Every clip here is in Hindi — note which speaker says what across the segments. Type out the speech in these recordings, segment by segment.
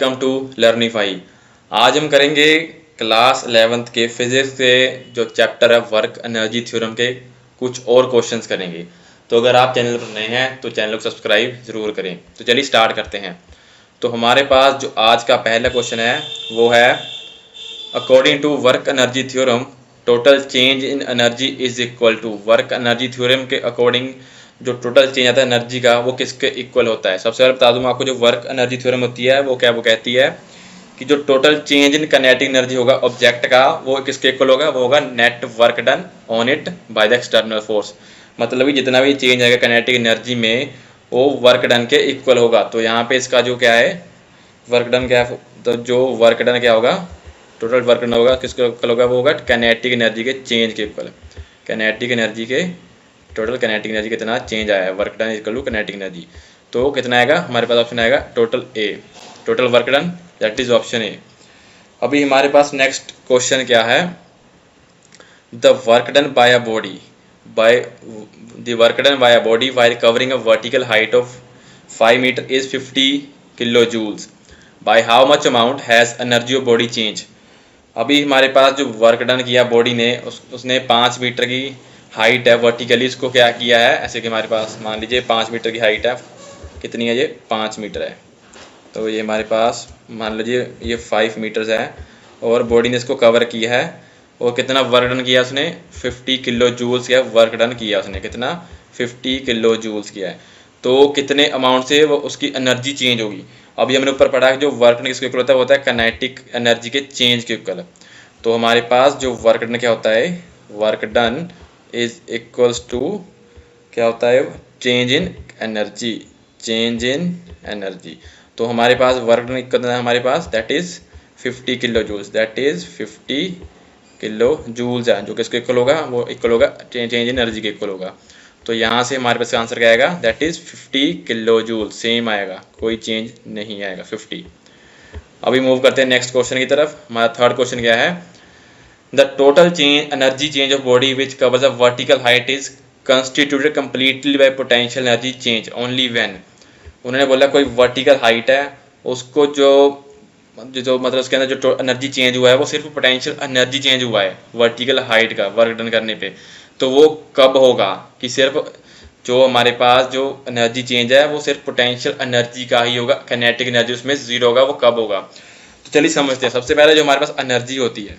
Speaker 1: Welcome to लर्निफाई। आज हम करेंगे क्लास 11th के फिजिक्स के जो चैप्टर है वर्क एनर्जी थ्योरम के कुछ और क्वेश्चंस करेंगे। तो अगर आप चैनल पर नए हैं तो चैनल को सब्सक्राइब ज़रूर करें। तो चलिए स्टार्ट करते हैं। तो हमारे पास जो आज का पहला क्वेश्चन है वो है according to work energy theorem total change in energy is equal to. Work energy theorem के अकॉर्डिंग जो टोटल चेंज आता है एनर्जी का वो किसके इक्वल होता है। सबसे पहले बता दूं आपको जो वर्क एनर्जी थ्योरम होती है वो कहती है कि जो total change in kinetic energy होगा ऑब्जेक्ट का वो किसके इक्वल होगा, वो होगा net work done on it by the external force. मतलब कि जितना भी चेंज आएगा काइनेटिक एनर्जी में वो वर्क डन के इक्वल होगा। तो यहाँ पे इसका जो क्या है वर्क डन क्या है, तो जो वर्क डन क्या होगा टोटल वर्क डन होगा किसके इक्वल होगा, वो होगा काइनेटिक एनर्जी के चेंज के इक्वल। काइनेटिक एनर्जी के टोटल काइनेटिक एनर्जी कितना चेंज आया है work done equal to kinetic energy. तो कितना आएगा हमारे पास ऑप्शन आएगा total A, total work done, that is option A. अभी हमारे पास नेक्स्ट क्वेश्चन क्या है, the work done by a body the work done by a body while covering a vertical height of 5 metre is 50 kilo joules by how much amount has energy of body change. अभी हमारे पास जो वर्क डन किया बॉडी ने उसने 5 मीटर की हाइट है वर्टिकली, इसको क्या किया है ऐसे कि हमारे पास मान लीजिए 5 मीटर की हाइट है, कितनी है ये 5 मीटर है। तो ये हमारे पास मान लीजिए ये 5 मीटर्स है और बॉडी ने इसको कवर किया है और कितना वर्क डन किया उसने 50 किलो जूल्स किया वर्क डन किया उसने, कितना 50 किलो जूल्स किया है। तो कितने अमाउंट से वो उसकी एनर्जी चेंज होगी। अभी हमने ऊपर पढ़ा कि जो वर्क डन किसके इक्वल होता है वो होता है काइनेटिक एनर्जी के चेंज के इक्वल। तो हमारे पास जो वर्क डन क्या होता है, work done is equals to क्या होता है change in energy, change in energy. तो हमारे पास वर्क डन कितना है हमारे पास that is 50 kilo joules, that is 50 kilo joules है जो किसके इक्वल होगा, वो इक्वल होगा चेंज इन एनर्जी के इक्वल होगा। तो यहाँ से हमारे पास आंसर क्या आएगा that is 50 kilo joule, same आएगा, कोई चेंज नहीं आएगा 50। अभी मूव करते हैं नेक्स्ट क्वेश्चन की तरफ। हमारा थर्ड क्वेश्चन क्या है, the total change energy change of body which covers a vertical height is constituted completely by potential energy change only when. उन्होंने बोला कोई वर्टिकल हाइट है उसको जो जो मतलब उसके अंदर जो एनर्जी चेंज हुआ है वो सिर्फ पोटेंशियल एनर्जी चेंज हुआ है वर्टिकल हाइट का वर्क डन करने पे। तो वो कब होगा कि सिर्फ जो हमारे पास जो एनर्जी चेंज है वो सिर्फ पोटेंशियल एनर्जी का ही होगा, काइनेटिक एनर्जी उसमें जीरो होगा, वो कब होगा। तो चलिए समझते हैं। सबसे पहले जो हमारे पास एनर्जी होती है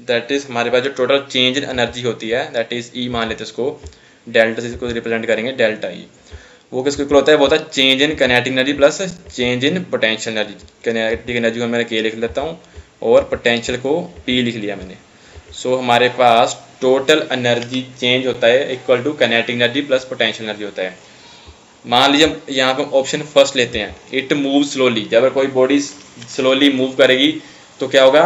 Speaker 1: दैट इज हमारे पास जो टोटल चेंज इन एनर्जी होती है दैट इज ई मान लेते हैं इसको, डेल्टा से इसको रिप्रेजेंट करेंगे डेल्टा ई। वो किसको इक्वल होता है, वो होता है change in kinetic energy plus change in potential energy. Kinetic energy को मैंने के लिख लेता हूँ और पोटेंशियल को पी लिख लिया मैंने। सो हमारे पास टोटल एनर्जी चेंज होता है equal to kinetic energy plus potential energy होता है। मान लीजिए यहाँ पे ऑप्शन फर्स्ट लेते हैं, इट मूव स्लोली। जब कोई बॉडी स्लोली मूव करेगी तो क्या होगा,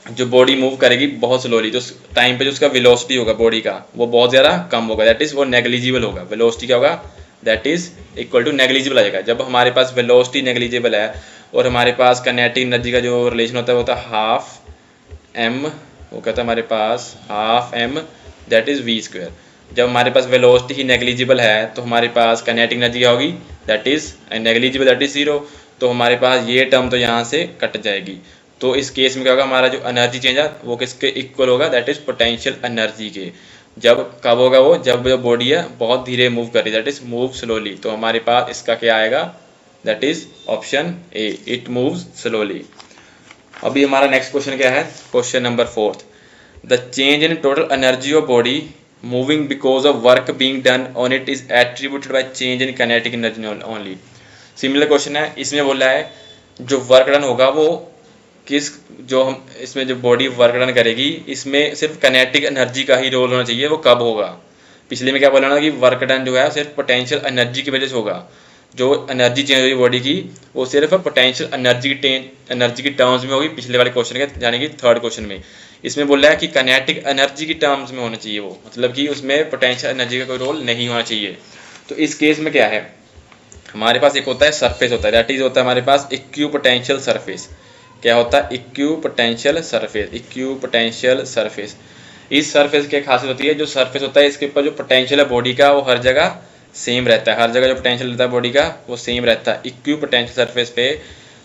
Speaker 1: जो बॉडी मूव करेगी बहुत स्लोली तो टाइम पे जो उसका वेलोसिटी होगा बॉडी का वो बहुत ज़्यादा कम होगा, दैट इज वो नेग्लिजिबल होगा। वेलोसिटी क्या होगा that is equal to negligible आ जाएगा। जब हमारे पास वेलोसिटी नेग्लिजिबल है और हमारे पास काइनेटिक एनर्जी का जो रिलेशन होता है वो होता है हाफ एम, वो कहता है हमारे पास half m that is v square. जब हमारे पास वेलोसिटी ही नेग्लिजिबल है तो हमारे पास काइनेटिक एनर्जी क्या होगी that is negligible that is zero. तो हमारे पास ये टर्म तो यहाँ से कट जाएगी। तो इस केस में क्या होगा, हमारा जो एनर्जी चेंज है वो किसके इक्वल होगा दैट इज पोटेंशियल एनर्जी के। जब कब होगा वो, जब जो बॉडी है बहुत धीरे मूव कर रही है दैट इज मूव स्लोली। तो हमारे पास इसका क्या आएगा that is option A, it moves slowly. अभी हमारा नेक्स्ट क्वेश्चन क्या है, question number fourth, the change in total energy of body moving because of work being done on it is attributed by change in kinetic energy only. Similar question है, इसमें बोला है जो वर्क डन होगा वो किस, जो हम इसमें जो बॉडी वर्क डन करेगी इसमें सिर्फ काइनेटिक एनर्जी का ही रोल होना चाहिए, वो कब होगा। पिछले में क्या बोला ना कि वर्क डन जो है सिर्फ पोटेंशियल एनर्जी की वजह से होगा, जो एनर्जी चेंज होगी बॉडी की वो सिर्फ पोटेंशियल एनर्जी की टर्म्स में होगी पिछले वाले क्वेश्चन के, यानी कि थर्ड क्वेश्चन में। इसमें बोल रहा है कि काइनेटिक एनर्जी की टर्म्स में होना चाहिए वो, मतलब कि उसमें पोटेंशियल एनर्जी का कोई रोल नहीं होना चाहिए। तो इस केस में क्या है, हमारे पास एक होता है सरफेस होता है दैट इज होता है हमारे पास इक्यू पोटेंशियल सरफेस। क्या होता है इक्यू पोटेंशियल सरफेस, इक्यू पोटेंशियल सरफेस। इस सरफेस की खासियत होती है, जो सरफेस होता है इसके ऊपर जो पोटेंशियल है बॉडी का वो हर जगह सेम रहता है, हर जगह जो पोटेंशियल रहता है बॉडी का वो सेम रहता है। इक्यू पोटेंशियल सरफेस पे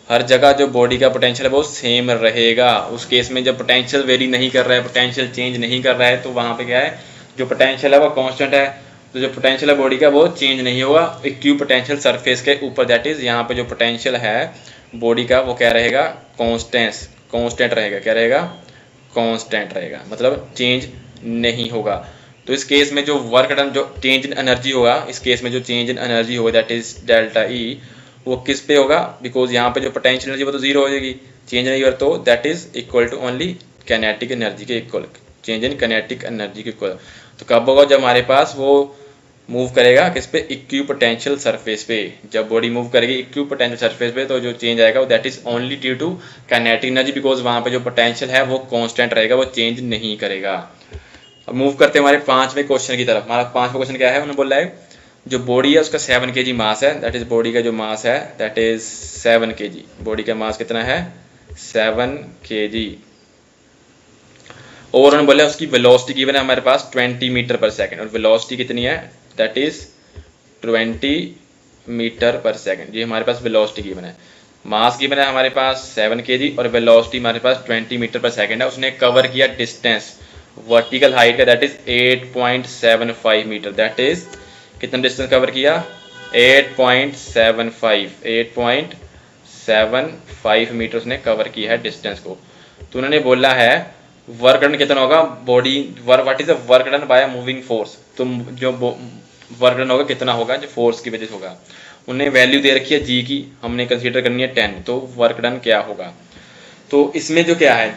Speaker 1: हर जगह जो बॉडी का पोटेंशियल है वो सेम रहेगा। उस केस में जब पोटेंशियल वेरी नहीं कर रहा है, पोटेंशियल चेंज नहीं कर रहा है, तो वहाँ पे क्या है, जो पोटेंशियल है वो कांस्टेंट है। तो जो पोटेंशियल है बॉडी का वो चेंज नहीं होगा इक्यू पोटेंशियल सरफेस के ऊपर, दैट इज यहाँ पे जो पोटेंशियल है बॉडी का वो क्या रहेगा, कांस्टेंट रहेगा। क्या रहेगा, कांस्टेंट रहेगा, मतलब चेंज नहीं होगा। तो इस केस में जो वर्क डन, जो चेंज इन एनर्जी होगा, इस केस में जो चेंज इन एनर्जी होगा दैट इज डेल्टा ई, वो किस पे होगा, बिकॉज यहाँ पे जो पोटेंशियल एनर्जी वो तो जीरो हो जाएगी, चेंज नहीं होगा, तो that is equal to only kinetic energy के equal, change in kinetic energy के इक्वल। तो कब होगा, जब हमारे पास वो मूव करेगा किस पे, इक्यू पोटेंशियल सरफेस पे। जब बॉडी मूव करेगी इक्यू पोटेंशियल सरफेस पे, तो जो चेंज आएगा that is only due to kinetic energy, because वहाँ पे जो पोटेंशियल है वो कांस्टेंट रहेगा, वो चेंज नहीं करेगा। अब मूव करते हैं हमारे पांचवें क्वेश्चन की तरफ। हमारा पांचवा क्वेश्चन क्या है, उन्होंने बोला है जो बॉडी है उसका 7 kg मास है, दैट इज बॉडी का जो मास है दैट इज 7 kg। बॉडी का मास कितना है, 7 kg। और उन्होंने बोला उसकी वेलोसिटी गिवन है हमारे पास 20 मीटर पर सेकंड, और वेलोसिटी कितनी है, दैट इज 20 मीटर पर सेकंड। ये हमारे पास वेलोसिटी गिवन है। मास गिवन है हमारे पास 7 kg और वेलोसिटी हमारे पास 20 मीटर पर सेकंड है। उसने कवर किया डिस्टेंस, वर्टिकल हाइट है that is 8.75 metre. That is कितना डिस्टेंस कवर किया, 8.75 मीटर उसने कवर किया है डिस्टेंस को। तो उन्होंने बोला है वर्क डन कितना होगा, body what is the work done by moving force. तो जो वर्क डन होगा कितना होगा, जो फोर्स की वजह से होगा। उन्हें वैल्यू दे रखी है जी की, हमने कंसीडर करनी है 10, तो वर्क डन क्या होगा। तो इसमें जो क्या है,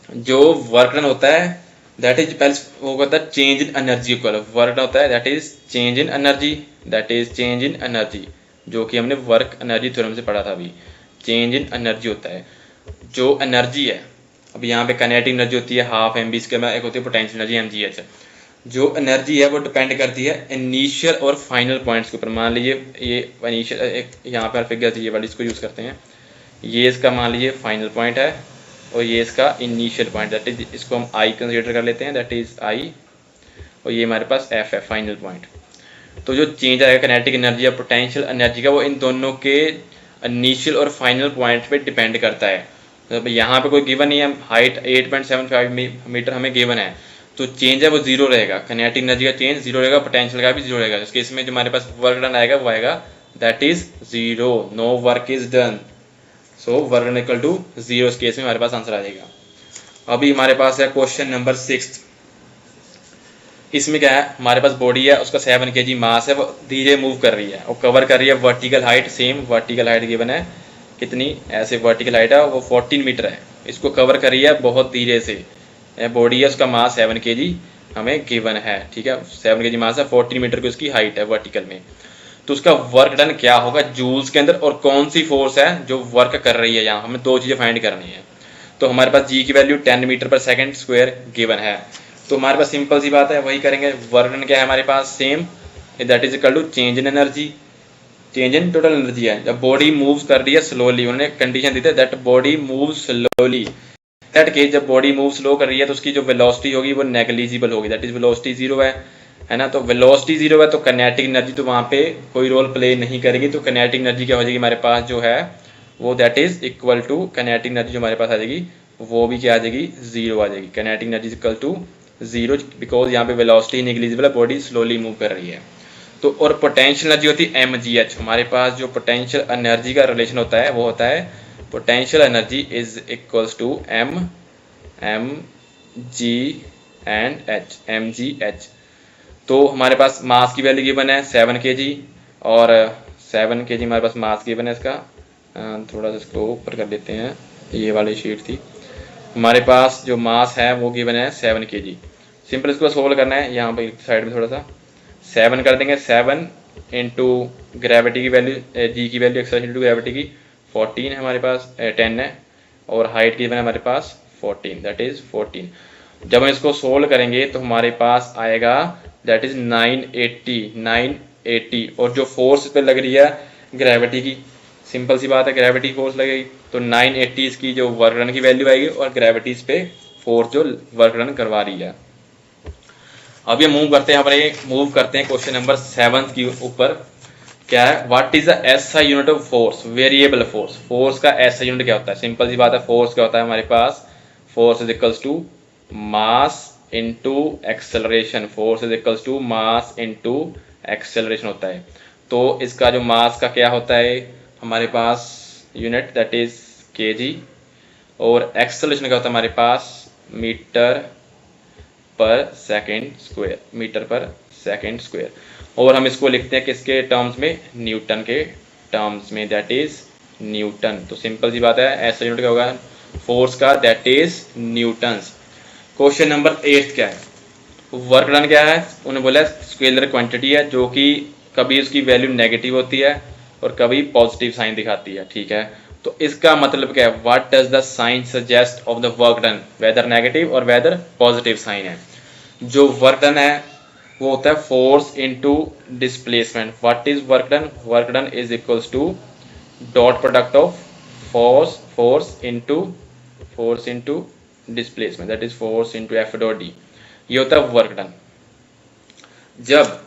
Speaker 1: जो वर्क डन होता है दैट इज पहले वो होता है change in energy equal. Work done होता है that is change in energy, that is change in energy, जो कि हमने वर्क एनर्जी थ्योरम से पढ़ा था अभी। चेंज इन एनर्जी होता है जो एनर्जी है। अब यहाँ पे काइनेटिक एनर्जी होती है हाफ एम बी स्क्वायर में, एक होती है पोटेंशियल एनर्जी mgh। जो एनर्जी है वो डिपेंड करती है इनिशियल और फाइनल पॉइंट्स के ऊपर। मान लीजिए ये इनिशियल, एक यहाँ पर फिगर ये वाली इसको यूज़ करते हैं, ये इसका मान लीजिए फाइनल पॉइंट है और ये इसका इनिशियल पॉइंट, दैट इज इसको हम आई कंसीडर कर लेते हैं, दैट इज आई, और ये हमारे पास एफ है फाइनल पॉइंट। तो जो चेंज आएगा काइनेटिक एनर्जी या पोटेंशियल एनर्जी का, वो इन दोनों के इनिशियल और फाइनल पॉइंट पे डिपेंड करता है। तो यहाँ पे कोई गिवन नहीं है, हाइट 8.75 मीटर हमें गिवन है, तो चेंज है वो जीरो रहेगा, काइनेटिक एनर्जी का चेंज जीरो रहेगा, पोटेंशियल का भी जीरो रहेगा। इस केस में जो हमारे पास वर्क डन आएगा वो आएगा that is zero, no work is done, so work done equal to zero. इस केस में हमारे पास आंसर आ जाएगा। अभी हमारे पास है क्वेश्चन नंबर 6। इसमें क्या है, हमारे पास बॉडी है उसका 7 kg मास है, वो धीरे मूव कर रही है और कवर कर रही है vertical height, same vertical height given है कितनी, ऐसे वर्टिकल हाइट है वो 14 मीटर है, इसको कवर कर रही है बहुत धीरे से। बॉडी है उसका मास 7 kg हमें गिवन है, ठीक है, 7 kg मास है, 14 मीटर की उसकी हाइट है वर्टिकल में। तो उसका वर्क डन क्या होगा जूल्स के अंदर, और कौन सी फोर्स है जो वर्क कर रही है, यहाँ हमें दो चीज़ें फाइंड करनी है। तो हमारे पास जी की वैल्यू 10 मीटर पर सेकंड स्क्वायर गिवन है, तो हमारे पास सिंपल सी बात है वही करेंगे। वर्क डन क्या है हमारे पास, same, that is equal to change in energy, change in total energy है। जब बॉडी मूव्स कर रही है स्लोली, उन्होंने कंडीशन दी थी that body move slowly, that case जब बॉडी मूव स्लो कर रही है तो उसकी जो वेलोसिटी होगी वो नेग्लिजिबल होगी, दैट इज वेलोसिटी जीरो है ना। तो वेलोसिटी जीरो है तो काइनेटिक एनर्जी तो वहाँ पे कोई रोल प्ले नहीं करेगी। तो काइनेटिक एनर्जी क्या हो जाएगी हमारे पास जो है वो that is equal to, kinetic energy जो हमारे पास आ जाएगी वो भी क्या आ जाएगी, जीरो आ जाएगी। Kinetic energy equal to zero, because यहाँ पे वेलोसिटी नेग्लिजिबल है, बॉडी स्लोली मूव कर रही है। तो और पोटेंशियल एनर्जी होती है mgh। हमारे पास जो पोटेंशियल एनर्जी का रिलेशन होता है वो होता है potential energy is equals to mgh। तो हमारे पास मास की वैल्यू गिवन है 7 kg, और 7 kg हमारे पास मास गिवन है इसका। थोड़ा सा इसको ऊपर कर देते हैं, ये वाली शीट थी। हमारे पास जो मास है वो गिवन है 7 kg। सिंपल इसको सोल्व करना है, यहाँ पे साइड में थोड़ा सा 7 कर देंगे, 7 इंटू ग्रेविटी की वैल्यू, जी की वैल्यू एक्सेलरेशन इंटू ग्रेविटी की 14 है हमारे पास, 10 है, और हाइट की गिवन है हमारे पास 14, दैट इज 14। जब हम इसको सोल्व करेंगे तो हमारे पास आएगा दैट इज 980, और जो फोर्स पे लग रही है ग्रेविटी की, सिंपल सी बात है ग्रेविटी फोर्स लगेगी, तो 980 इसकी जो वर्क डन की वैल्यू आएगी, और ग्रेविटी इस पे फोर्स जो वर्क डन करवा रही है। अब ये मूव करते हैं क्वेश्चन नंबर 7 के ऊपर। क्या है, what is the SI unit of force, variable force. Force का एसआई यूनिट क्या होता है, सिंपल सी बात है, फोर्स क्या होता है हमारे पास, force is equals to mass into acceleration, force is equals to mass into acceleration होता है। तो इसका जो मास का क्या होता है हमारे पास यूनिट, दैट इज केजी, और एक्सेलरेशन का होता है हमारे पास मीटर पर सेकेंड स्क्वायर, मीटर पर सेकेंड स्क्वायर। और हम इसको लिखते हैं किसके टर्म्स में, न्यूटन के टर्म्स में, दैट इज न्यूटन। तो सिंपल सी बात है, ऐसा यूनिट क्या होगा फोर्स का, that is Newton's. Question number 8 क्या है, वर्क डन क्या है, उन्होंने बोला स्केलर क्वांटिटी है जो कि कभी उसकी वैल्यू नेगेटिव होती है और कभी पॉजिटिव साइन दिखाती है, ठीक है। तो इसका मतलब क्या है, what does the sign suggest of the work done, whether negative और वेदर पॉजिटिव साइन है। जो वर्क डन है वो होता है force into displacement. What is work done, work done is equals to dot product of force into displacement, that is force into F dot D, ये होता है वर्क डन। जब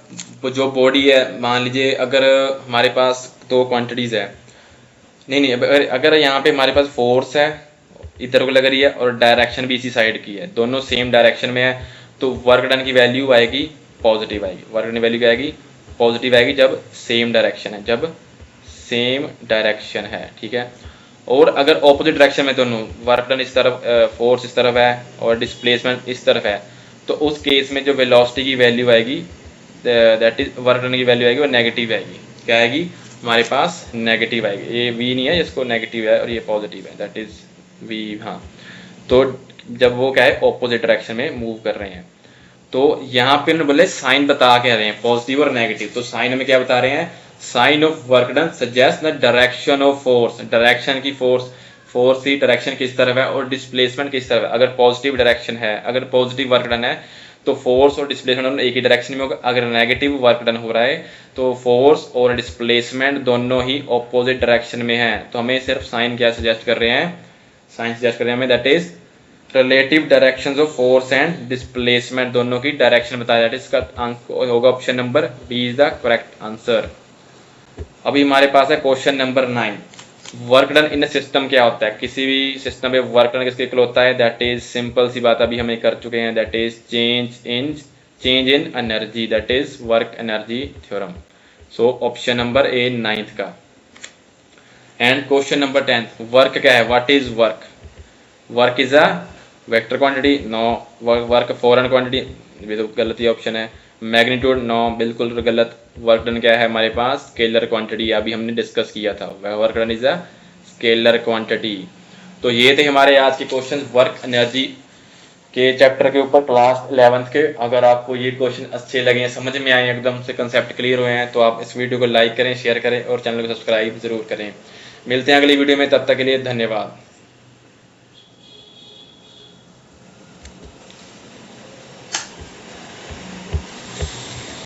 Speaker 1: जो बॉडी है, मान लीजिए अगर हमारे पास दो क्वांटिटीज है, नहीं अगर यहाँ पे हमारे पास फोर्स है इधर को लग रही है और डायरेक्शन भी इसी साइड की है, दोनों सेम डायरेक्शन में है, तो वर्क डन की वैल्यू आएगी पॉजिटिव आएगी, वर्क डन की वैल्यू क्या आएगी, पॉजिटिव आएगी जब सेम डायरेक्शन है, जब सेम डायरेक्शन है, ठीक है। और अगर ऑपोजिट डायरेक्शन में दोनों, वर्क डन इस तरफ, फोर्स इस तरफ है और डिस्प्लेसमेंट इस तरफ है, तो उस केस में जो वेलोसिटी की वैल्यू आएगी, दैट इज वर्क डन की वैल्यू आएगी वो नेगेटिव आएगी, क्या आएगी हमारे पास, नेगेटिव आएगी। ये वी नहीं है, इसको नेगेटिव है और ये पॉजिटिव है, दैट इज वी, हाँ। तो जब वो क्या है ऑपोजिट डायरेक्शन में मूव कर रहे हैं, तो यहाँ पे उन्होंने बोले साइन बता के रहे हैं पॉजिटिव और नेगेटिव। तो साइन हमें क्या बता रहे हैं, sign of work done suggest the direction of force, direction की फोर्स की डायरेक्शन किस तरफ है और डिस्प्लेसमेंट किस तरफ है। अगर पॉजिटिव डायरेक्शन है, अगर पॉजिटिव वर्क डन है तो फोर्स और डिस्प्लेसमेंट एक ही डायरेक्शन में होगा। अगर नेगेटिव वर्क डन हो रहा है तो फोर्स और डिस्प्लेसमेंट दोनों ही ऑपोजिट डायरेक्शन में है। तो हमें सिर्फ साइन क्या सजेस्ट कर रहे हैं, साइन सजेस्ट कर रहे हैं हमें, that is relative directions of force and displacement, दोनों की डायरेक्शन बताया, दैट इज इसका होगा option number B is the correct answer. अभी हमारे पास है question number 9, work done in system क्या होता है, किसी भी सिस्टम में वर्क डन किसके इक्वल होता है, दैट इज सिंपल सी बात अभी हमें कर चुके हैं, that is change in energy, that is work energy theorem. So option number A 9th का। एंड क्वेश्चन नंबर 10, वर्क क्या है, what is work, work is a vector quantity, no. Work foreign quantity, ये तो गलत ही ऑप्शन है। मैग्नीट्यूड, नो, बिल्कुल गलत। वर्क डन क्या है हमारे पास, स्केलर क्वांटिटी, अभी हमने डिस्कस किया था, work done is a scalar quantity. तो ये थे हमारे आज के क्वेश्चन वर्क एनर्जी के चैप्टर के ऊपर, क्लास 11th के। अगर आपको ये क्वेश्चन अच्छे लगे हैं, समझ में आए, एकदम से कंसेप्ट क्लियर हुए हैं, तो आप इस वीडियो को लाइक करें, शेयर करें और चैनल को सब्सक्राइब जरूर करें। मिलते हैं अगली वीडियो में, तब तक के लिए धन्यवाद।